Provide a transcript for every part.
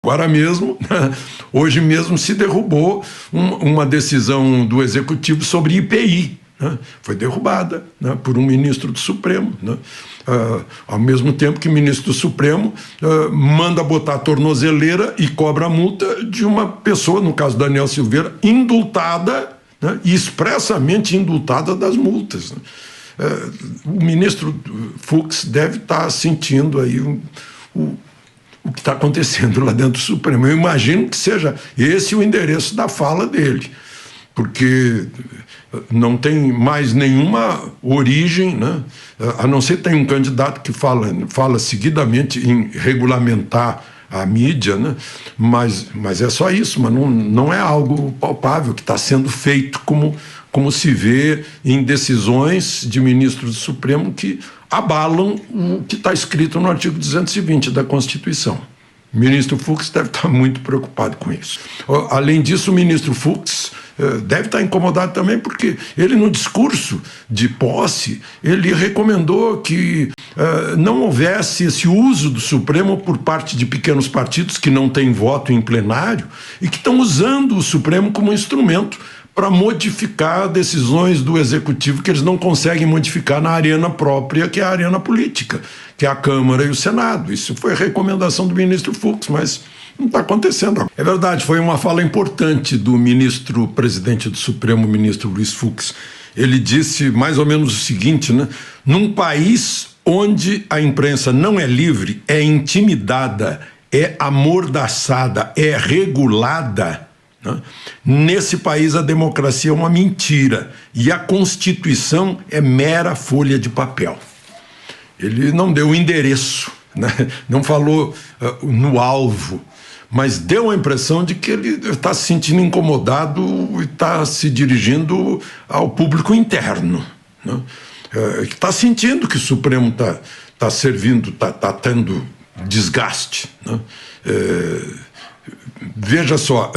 Agora mesmo, hoje mesmo se derrubou uma decisão do Executivo sobre IPI. Foi derrubada, por um ministro do Supremo. Ao mesmo tempo que o ministro do Supremo manda botar a tornozeleira e cobra a multa de uma pessoa, no caso Daniel Silveira, indultada, e expressamente indultada das multas. O ministro Fux deve estar sentindo aí o que está acontecendo lá dentro do Supremo. Eu imagino que seja esse o endereço da fala dele, porque não tem mais nenhuma origem, a não ser que tem um candidato que fala seguidamente em regulamentar a mídia, mas é só isso, mas não é algo palpável que está sendo feito como se vê em decisões de ministros do Supremo que abalam o que está escrito no artigo 220 da Constituição. O ministro Fux deve estar muito preocupado com isso. Além disso, o ministro Fux deve estar incomodado também porque ele, no discurso de posse, ele recomendou que não houvesse esse uso do Supremo por parte de pequenos partidos que não têm voto em plenário e que estão usando o Supremo como instrumento para modificar decisões do Executivo que eles não conseguem modificar na arena própria, que é a arena política, que é a Câmara e o Senado. Isso foi a recomendação do ministro Fux, mas não está acontecendo. É verdade, foi uma fala importante do ministro-presidente do Supremo, o ministro Luiz Fux. Ele disse mais ou menos o seguinte, num país onde a imprensa não é livre, é intimidada, é amordaçada, é regulada, nesse país a democracia é uma mentira e a Constituição é mera folha de papel. Ele não deu o endereço, não falou no alvo, mas deu a impressão de que ele está se sentindo incomodado e está se dirigindo ao público interno, que está sentindo que o Supremo está servindo, está tendo desgaste. Veja só,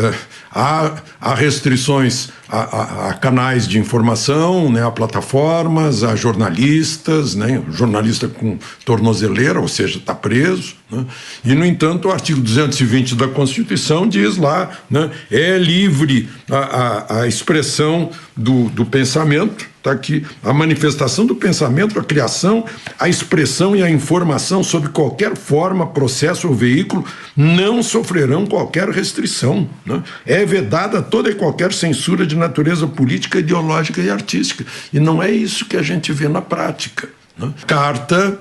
há restrições a canais de informação, a plataformas, a jornalistas, jornalista com tornozeleira, ou seja, está preso. E, no entanto, o artigo 220 da Constituição diz lá, é livre a expressão do pensamento, está aqui, a manifestação do pensamento, a criação, a expressão e a informação sobre qualquer forma, processo ou veículo não sofrerão qualquer restrição. É vedada toda e qualquer censura de natureza política, ideológica e artística. E não é isso que a gente vê na prática. Carta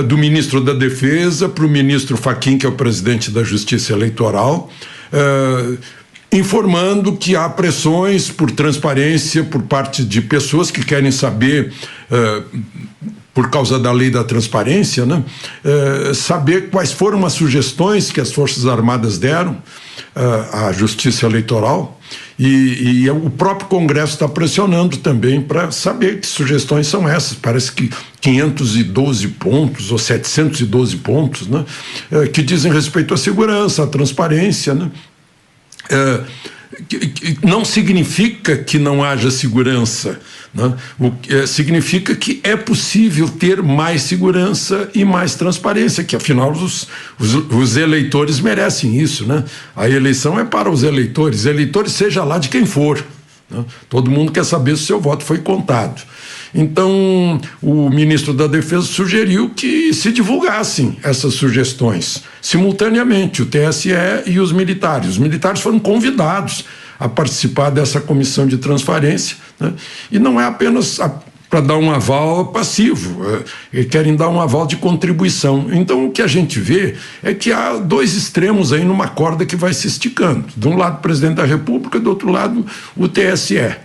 do ministro da Defesa para o ministro Fachin, que é o presidente da Justiça Eleitoral, informando que há pressões por transparência por parte de pessoas que querem saber, por causa da lei da transparência, saber quais foram as sugestões que as Forças Armadas deram à Justiça Eleitoral. E o próprio Congresso está pressionando também para saber que sugestões são essas. Parece que 512 pontos ou 712 pontos, que dizem respeito à segurança, à transparência, não significa que não haja segurança, significa que é possível ter mais segurança e mais transparência, que afinal os eleitores merecem isso, A eleição é para os eleitores, seja lá de quem for, Todo mundo quer saber se o seu voto foi contado. Então, o ministro da Defesa sugeriu que se divulgassem essas sugestões simultaneamente, o TSE e os militares. Os militares foram convidados a participar dessa comissão de transparência, e não é apenas para dar um aval passivo, querem dar um aval de contribuição. Então, o que a gente vê é que há dois extremos aí numa corda que vai se esticando. De um lado, o presidente da República, do outro lado, o TSE.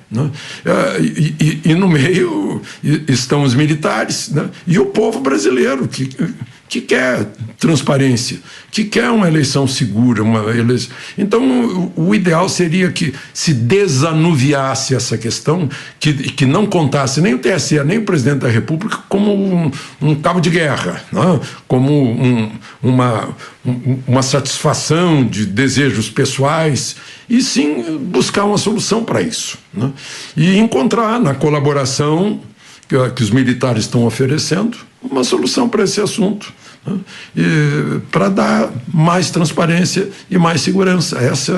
E no meio estão os militares, e o povo brasileiro, que quer transparência, que quer uma eleição segura, Então, o ideal seria que se desanuviasse essa questão, que não contasse nem o TSE, nem o presidente da República como um cabo de guerra, como uma satisfação de desejos pessoais, e sim buscar uma solução para isso, e encontrar na colaboração que os militares estão oferecendo, uma solução para esse assunto, né? E para dar mais transparência e mais segurança. Essa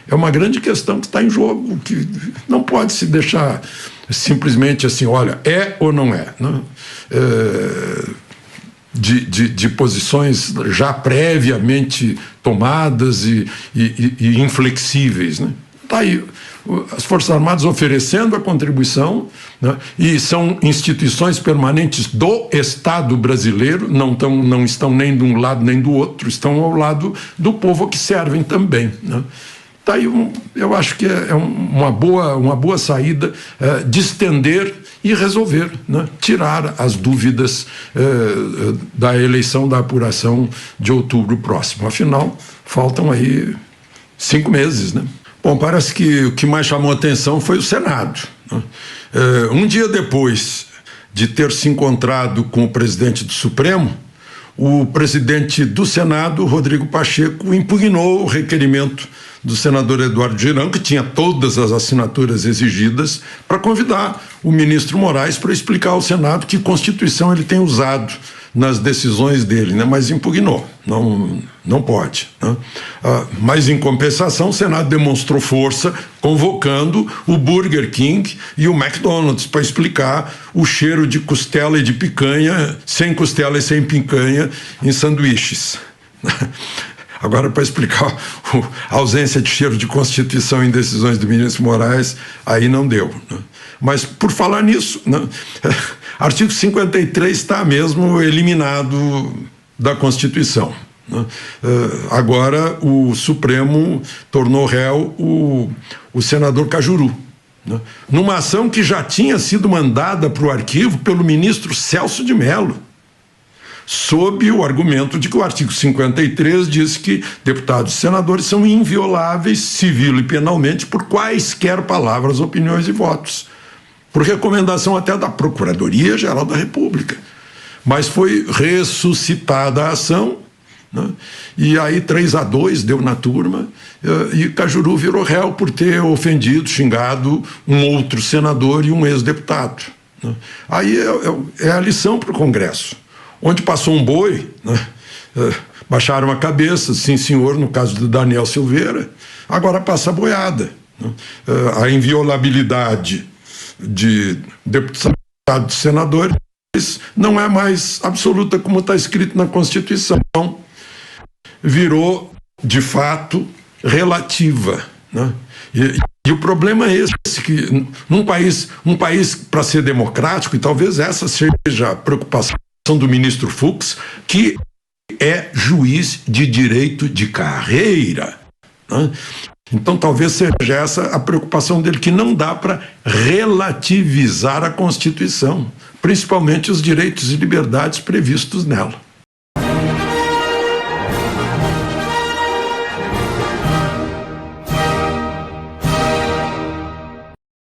é uma grande questão que está em jogo, que não pode se deixar simplesmente assim, olha, é ou não é, né? De posições já previamente tomadas e inflexíveis, né? Está aí as Forças Armadas oferecendo a contribuição, né? E são instituições permanentes do Estado brasileiro, não estão nem de um lado nem do outro, estão ao lado do povo que servem também, né? Tá aí eu acho que é uma boa saída, distender e resolver, né? Tirar as dúvidas da eleição, da apuração de outubro próximo. Afinal, faltam aí 5 meses, né? Bom, parece que o que mais chamou a atenção foi o Senado, né? Um dia depois de ter se encontrado com o presidente do Supremo, o presidente do Senado, Rodrigo Pacheco, impugnou o requerimento do senador Eduardo Girão, que tinha todas as assinaturas exigidas, para convidar o ministro Moraes para explicar ao Senado que Constituição ele tem usado nas decisões dele, né? Mas impugnou, não pode, né? Mas, em compensação, o Senado demonstrou força convocando o Burger King e o McDonald's para explicar o cheiro de costela e de picanha, sem costela e sem picanha, em sanduíches. Agora, para explicar a ausência de cheiro de Constituição em decisões do ministro Moraes, aí não deu, né? Mas, por falar nisso, né, artigo 53 está mesmo eliminado da Constituição, né? Agora, o Supremo tornou réu o senador Cajuru, né, numa ação que já tinha sido mandada para o arquivo pelo ministro Celso de Mello, sob o argumento de que o artigo 53 diz que deputados e senadores são invioláveis civil e penalmente por quaisquer palavras, opiniões e votos, por recomendação até da Procuradoria-Geral da República. Mas foi ressuscitada a ação, né? E aí 3-2 deu na turma, e Cajuru virou réu por ter ofendido, xingado um outro senador e um ex-deputado, né? Aí é a lição para o Congresso. Onde passou um boi, né? Baixaram a cabeça, sim senhor, no caso do Daniel Silveira, agora passa a boiada, né? A inviolabilidade de deputados e senadores não é mais absoluta como está escrito na Constituição, virou de fato relativa, né? E o problema é esse, que um país para ser democrático, e talvez essa seja a preocupação do ministro Fux, que é juiz de direito de carreira, né? Então talvez seja essa a preocupação dele, que não dá para relativizar a Constituição, principalmente os direitos e liberdades previstos nela.